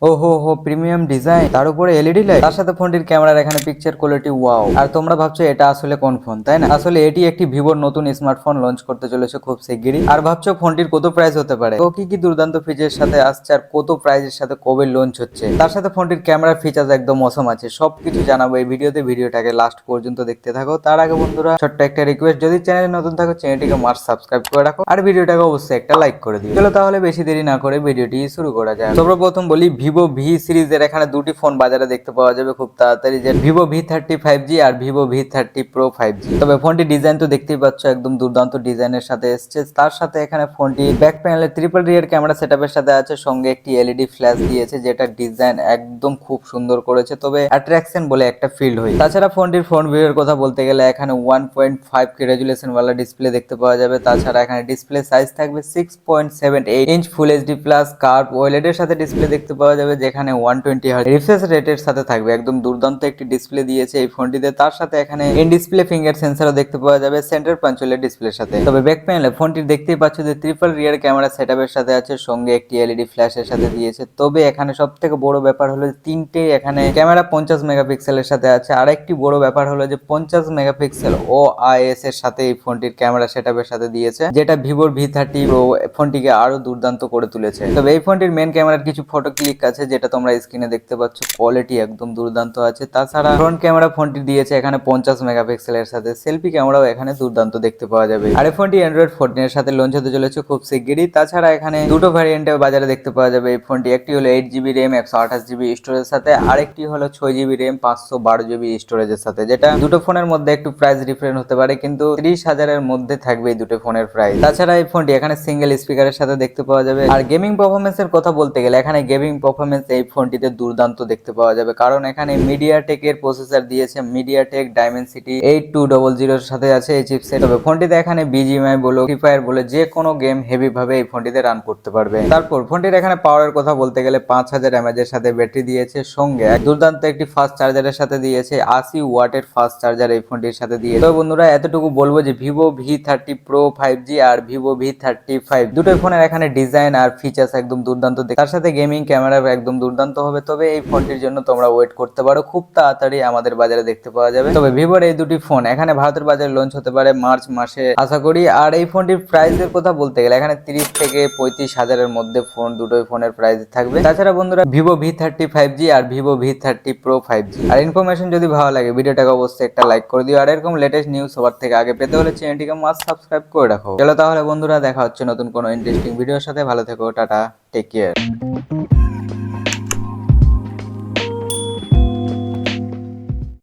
ওহো হো, premium design, তার উপরে এলইডি লাইট, তার সাথে ফোনটির ক্যামেরার এখানে পিকচার কোয়ালিটি ওয়াও। আর তোমরা ভাবছো এটা আসলে কোন ফোন, তাই না? আসলে এটি একটি ভিভোর নতুন স্মার্টফোন লঞ্চ করতে চলেছে খুব শিগগিরই। আর ভাবছো ফোনটির কত প্রাইস হতে পারে, তো কি কি দুর্দান্ত ফিচারের সাথে আসছে, আর কত প্রাইসের সাথে কবে লঞ্চ হচ্ছে, তার সাথে ফোনটির ক্যামেরার ফিচার্স একদম অসম আছে, সবকিছু জানাবো এই ভিডিওতে। ভিডিওটাকে লাস্ট পর্যন্ত দেখতে থাকো। তার আগে বন্ধুরা ছোট্ট একটা রিকোয়েস্ট, যদি চ্যানেলে নতুন থাকো চ্যানেলটিকে মাস্ট সাবস্ক্রাইব করে রাখো, আর ভিডিওটাকে অবশ্যই একটা লাইক করে দিও। চলো তাহলে বেশি দেরি না করে ভিডিওটি শুরু করা যায়। সর্বপ্রথম বলি, ভিভো ভি সিরিজের এখানে দুটি ফোন বাজারে দেখতে পাওয়া যাবে খুব তাড়াতাড়ি, যে ভিভো V30 5G আর ভিভো V30 Pro 5G। তবে ফোনটি ডিজাইন তো দেখতেই পাচ্ছ, একদম দুর্দান্ত ডিজাইনের সাথে এসছে। তার সাথে এখানে ফোনটি ব্যাক প্যানেলে ট্রিপল রিয়ার ক্যামেরা সেটআপের সাথে আছে, সঙ্গে একটি এলইডি ফ্ল্যাশ দিয়েছে, যেটা ডিজাইন একদম খুব সুন্দর করেছে, তবে অ্যাট্রাকশন বলে একটা ফিল হয়। তাছাড়া ফোনটির ফ্রন্ট ভিউ এর কথা বলতে গেলে এখানে 1.5K রেজুলেশন ওয়ালা ডিসপ্লে দেখতে পাওয়া যাবে। তাছাড়া এখানে ডিসপ্লে সাইজ থাকবে 6.78 inch full HD plus curve OLED এর সাথে ডিসপ্লে দেখতে পাওয়া যাবে, যেখানে 120 হার্জ রিফ্রেশ রেটের সাথে থাকবে। একদম দুর্দান্ত একটি ডিসপ্লে দিয়েছে এই ফোনটিতে। তার সাথে এখানে ইন ডিসপ্লে ফিঙ্গার সেন্সরও দেখতে পাওয়া যাবে সেন্টার পাঞ্চুয়ালের ডিসপ্লের সাথে। তবে ব্যাক প্যানেলে ফোনটি দেখতেই পাচ্ছ যে ট্রিপল রিয়ার ক্যামেরা সেটআপের সাথে আছে, সঙ্গে একটি এলইডি ফ্ল্যাশের সাথে দিয়েছে। তবে এখানে সবথেকে বড় ব্যাপার হলো তিনটে এখানে ক্যামেরা 50 মেগাপিক্সেলের সাথে আছে। আর একটি বড় ব্যাপার হলো যে 50 মেগাপিক্সেল OIS এর সাথে এই ফোনটির ক্যামেরা সেটআপের সাথে দিয়েছে, যেটা ভিভোর V30 Pro ফোনটিকে আরো দুর্দান্ত করে তুলেছে। তবে এই ফোনটির মেন ক্যামেরার কিছু ফটো ক্লিক আছে, যেটা তোমরা স্ক্রিনে দেখতে পাচ্ছ, কোয়ালিটি একদম দুর্দান্ত আছে। তাছাড়া ফ্রন্ট ক্যামেরা ফোনটি দিয়েছে এখানে 50 মেগাপিক্সেলের সাথে, সেলফি ক্যামেরাও এখানে দুর্দান্ত দেখতে পাওয়া যাবে। আর এই ফোনটি অ্যান্ড্রয়েড 14 এর সাথে লঞ্চ হতে চলেছে খুব শিগগিরই। তাছাড়া এখানে দুটো ভ্যারিয়েন্টে বাজারে দেখতে পাওয়া যাবে এই ফোনটি। একটি হলো 8GB RAM 128GB স্টোরেজের সাথে, আরেকটি হলো 6GB RAM 512GB স্টোরেজের সাথে, যেটা দুটো ফোনের মধ্যে একটু প্রাইস ডিফারেন্ট হতে পারে, কিন্তু 30,000 এর মধ্যে থাকবে এই দুটো ফোনের প্রাইস। তাছাড়া এই ফোনটি এখানে সিঙ্গেল স্পিকারের সাথে দেখতে পাওয়া যাবে। আর গেমিং পারফরমেন্সের কথা বলতে গেলে এখানে গেমিং পারফরমেন্স এই ফোনটিতে দুর্দান্ত দেখতে পাওয়া যাবে, কারণ এখানে মিডিয়াটেক এর প্রসেসর দিয়েছে, মিডিয়াটেক ডাইমেনসিটি 8200 এর সাথে আছে এই চিপসেট। তবে ফোনটিতে এখানে বিজিএমআই বলো, ফ্রি ফায়ার বলে যে কোনো গেম হেভি ভাবে এই ফোনটিতে রান করতে পারবে। তারপর ফোনটির এখানে পাওয়ারের কথা বলতে গেলে 5000 mAh এর সাথে ব্যাটারি দিয়েছে, সঙ্গে দুর্দান্ত একটি ফাস্ট চার্জারের সাথে দিয়েছে 80 ওয়াটের ফাস্ট চার্জার এই ফোনটির সাথে দিয়েছে। তো বন্ধুরা এতটুকু বলবো যে ভিভো V30 Pro 5G আর ভিভো V35 দুটো ফোনের এখানে ডিজাইন আর ফিচার্স একদম দুর্দান্ত, তার সাথে গেমিং ক্যামেরা একদম দুর্দান্ত হবে। তবে এই ফোনটির জন্য তোমরা ওয়েট করতে পারো, খুব তাড়াতাড়ি আমাদের বাজারে দেখতে পাওয়া যাবে। তবে ভিভোর এই দুটি ফোন এখানে ভারতের বাজারে লঞ্চ হতে পারে মার্চ মাসে আশা করি। আর এই ফোনটির প্রাইসের কথা বলতে গেলে এখানে 30 থেকে 35,000 এর মধ্যে ফোন দুটোই ফোনের প্রাইস থাকবে। তাছাড়া বন্ধুরা ভিভো V30 5G আর ভিভো V30 Pro 5G আর ইনফরমেশন যদি ভালো লাগে ভিডিওটাকে অবশ্যই একটা লাইক করে দিও। আর এরকম লেটেস্ট নিউজ সবার থেকে আগে পেতে হলে চ্যানেলটিকে মাস্ট সাবস্ক্রাইব করে রাখো। চলো তাহলে বন্ধুরা দেখা হচ্ছে নতুন কোনো ইন্টারেস্টিং ভিডিওর সাথে। ভালো থেকো, টাটা, টেক কেয়ার।